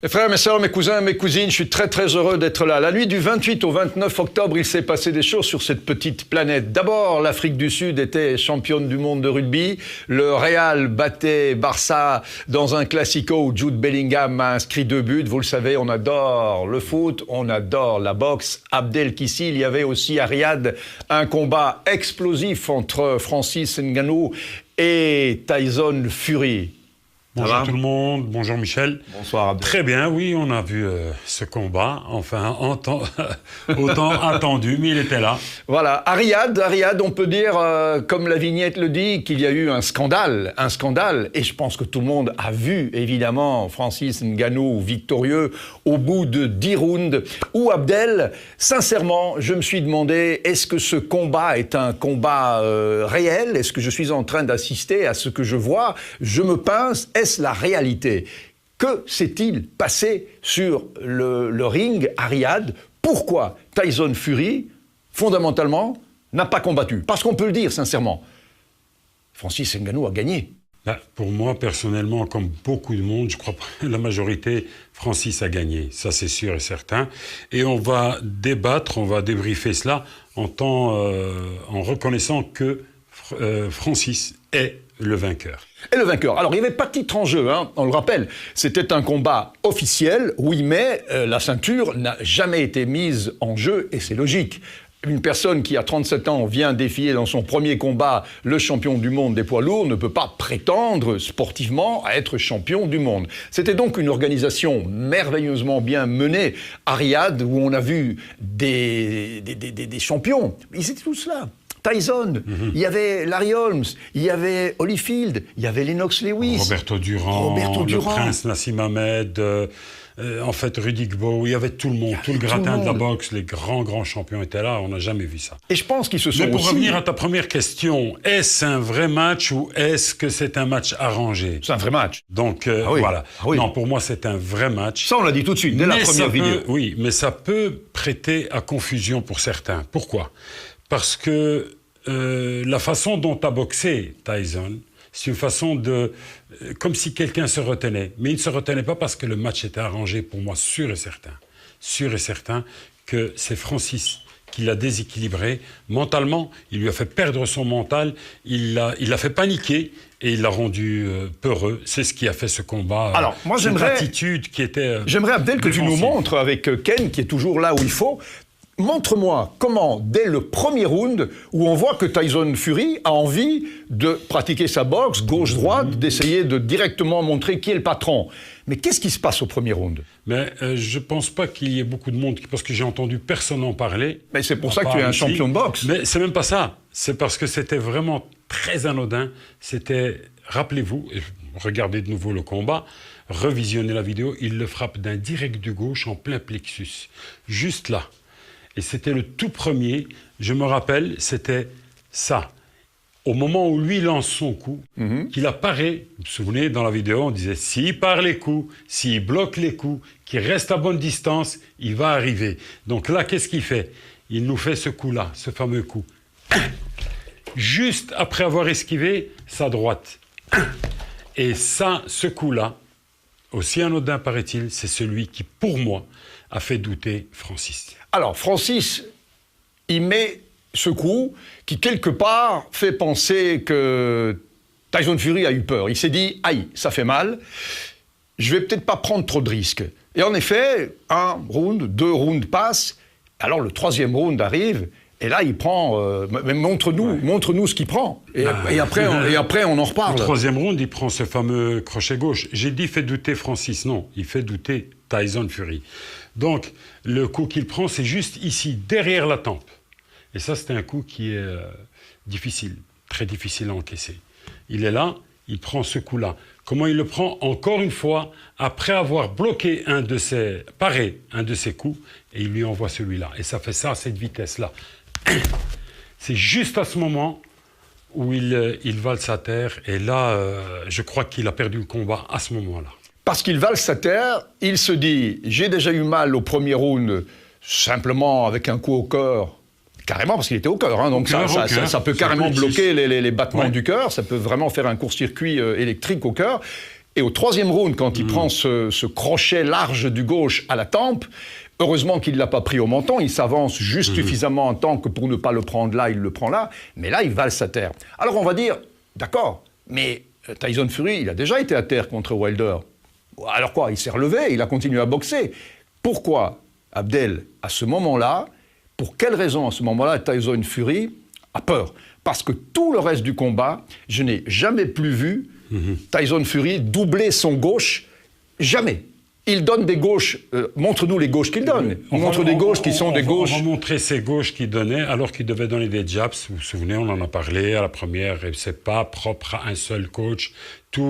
Mes frères, mes sœurs, mes cousins, mes cousines, je suis très très heureux d'être là. La nuit du 28 au 29 octobre, il s'est passé des choses sur cette petite planète. D'abord, l'Afrique du Sud était championne du monde de rugby. Le Real battait Barça dans un classico où Jude Bellingham a inscrit 2 buts. Vous le savez, on adore le foot, on adore la boxe. Abdelkissi, il y avait aussi à Riyad un combat explosif entre Francis Ngannou et Tyson Fury. Bonjour tout le monde, bonjour Michel. Bonsoir Abdel. Très bien, oui, on a vu ce combat, enfin autant attendu, mais il était là. Voilà, à Riyad, on peut dire, comme la vignette le dit, qu'il y a eu un scandale, et je pense que tout le monde a vu, évidemment, Francis Ngannou victorieux au bout de 10 rounds, où Abdel, sincèrement, je me suis demandé, est-ce que ce combat est un combat réel? Est-ce que je suis en train d'assister à ce que je vois? Je me pince. Est-ce la réalité? Que s'est-il passé sur le ring à Riyad? Pourquoi Tyson Fury, fondamentalement, n'a pas combattu? Parce qu'on peut le dire sincèrement, Francis Ngannou a gagné. Pour moi, personnellement, comme beaucoup de monde, je crois que la majorité, Francis a gagné. Ça, c'est sûr et certain. Et on va débattre, on va débriefer cela en reconnaissant que Francis est le vainqueur. Et le vainqueur. Alors, il n'y avait pas de titre en jeu, hein, on le rappelle. C'était un combat officiel, oui, mais la ceinture n'a jamais été mise en jeu, et c'est logique. Une personne qui, à 37 ans, vient défier dans son premier combat le champion du monde des poids lourds ne peut pas prétendre sportivement à être champion du monde. C'était donc une organisation merveilleusement bien menée à Riyad, où on a vu des champions. Ils étaient tous là. Tyson, il y avait Larry Holmes, il y avait Holyfield, il y avait Lennox Lewis. Roberto Durand, le prince Nassim Hamed, en fait Rudy Gbo, il y avait tout le monde, tout le gratin de la boxe, les grands champions étaient là, on n'a jamais vu ça. Et je pense qu'ils se sont Mais pour revenir à ta première question, est-ce un vrai match ou est-ce que c'est un match arrangé? C'est un vrai match. Donc oui. voilà. Ah oui. Non, pour moi c'est un vrai match. Ça on l'a dit tout de suite, dès la première vidéo. Oui, mais ça peut prêter à confusion pour certains. Pourquoi? Parce que la façon dont a boxé Tyson, c'est une façon de... comme si quelqu'un se retenait. Mais il ne se retenait pas parce que le match était arrangé, pour moi, sûr et certain que c'est Francis qui l'a déséquilibré mentalement. Il lui a fait perdre son mental, il l'a fait paniquer et il l'a rendu peureux. C'est ce qui a fait ce combat. Alors, moi, cette attitude qui était j'aimerais, Abdel, que tu nous montres avec Ken, qui est toujours là où il faut. Montre-moi comment, dès le premier round, où on voit que Tyson Fury a envie de pratiquer sa boxe, gauche-droite, d'essayer de directement montrer qui est le patron. Mais qu'est-ce qui se passe au premier round? Mais je ne pense pas qu'il y ait beaucoup de monde, parce que j'ai entendu personne en parler. Mais c'est pour ça que tu es un champion de boxe. Mais c'est même pas ça. C'est parce que c'était vraiment très anodin. C'était, rappelez-vous, regardez de nouveau le combat, revisionnez la vidéo, il le frappe d'un direct du gauche en plein plexus. Juste là. Et c'était le tout premier, je me rappelle, c'était ça. Au moment où lui lance son coup, qu'il apparaît, vous vous souvenez, dans la vidéo, on disait, s'il part les coups, s'il bloque les coups, qu'il reste à bonne distance, il va arriver. Donc là, qu'est-ce qu'il fait? Il nous fait ce coup-là, ce fameux coup. Juste après avoir esquivé sa droite. Et ça, ce coup-là, aussi anodin paraît-il, c'est celui qui, pour moi, a fait douter Francis. Alors, Francis, il met ce coup qui, quelque part, fait penser que Tyson Fury a eu peur. Il s'est dit, aïe, ça fait mal, je vais peut-être pas prendre trop de risques. Et en effet, 1 round, 2 rounds passent, alors le 3e round arrive, et là, il prend... montre-nous ce qu'il prend. Et après, on en reparle. Le 3e round, il prend ce fameux crochet gauche. J'ai dit, fait douter Francis. Non, il fait douter Tyson Fury. Donc, le coup qu'il prend, c'est juste ici, derrière la tempe. Et ça, c'est un coup qui est difficile, très difficile à encaisser. Il est là, il prend ce coup-là. Comment il le prend? Encore une fois, après avoir bloqué paré un de ses coups, et il lui envoie celui-là. Et ça fait ça à cette vitesse-là. C'est juste à ce moment où il valse à terre. Et là, je crois qu'il a perdu le combat à ce moment-là. Parce qu'il valse à terre, il se dit « J'ai déjà eu mal au premier round, simplement avec un coup au cœur. » Carrément, parce qu'il était au cœur. Hein, donc ça peut carrément bloquer les battements du cœur. Ça peut vraiment faire un court-circuit électrique au cœur. Et au troisième round, quand il prend ce crochet large du gauche à la tempe, heureusement qu'il ne l'a pas pris au menton, il s'avance juste suffisamment en temps que pour ne pas le prendre là, il le prend là, mais là, il valse à terre. Alors on va dire, d'accord, mais Tyson Fury, il a déjà été à terre contre Wilder. Alors quoi, il s'est relevé, il a continué à boxer. Pourquoi, Abdel, à ce moment-là, pour quelle raison à ce moment-là, Tyson Fury a peur? Parce que tout le reste du combat, je n'ai jamais plus vu Tyson Fury doubler son gauche, jamais. Il donne des gauches, montre-nous les gauches qu'il donne. On montre des gauches qui sont des gauches... On va montrer ces gauches qu'il donnait, alors qu'il devait donner des jabs. Vous vous souvenez, on en a parlé à la première, et c'est pas propre à un seul coach. Tout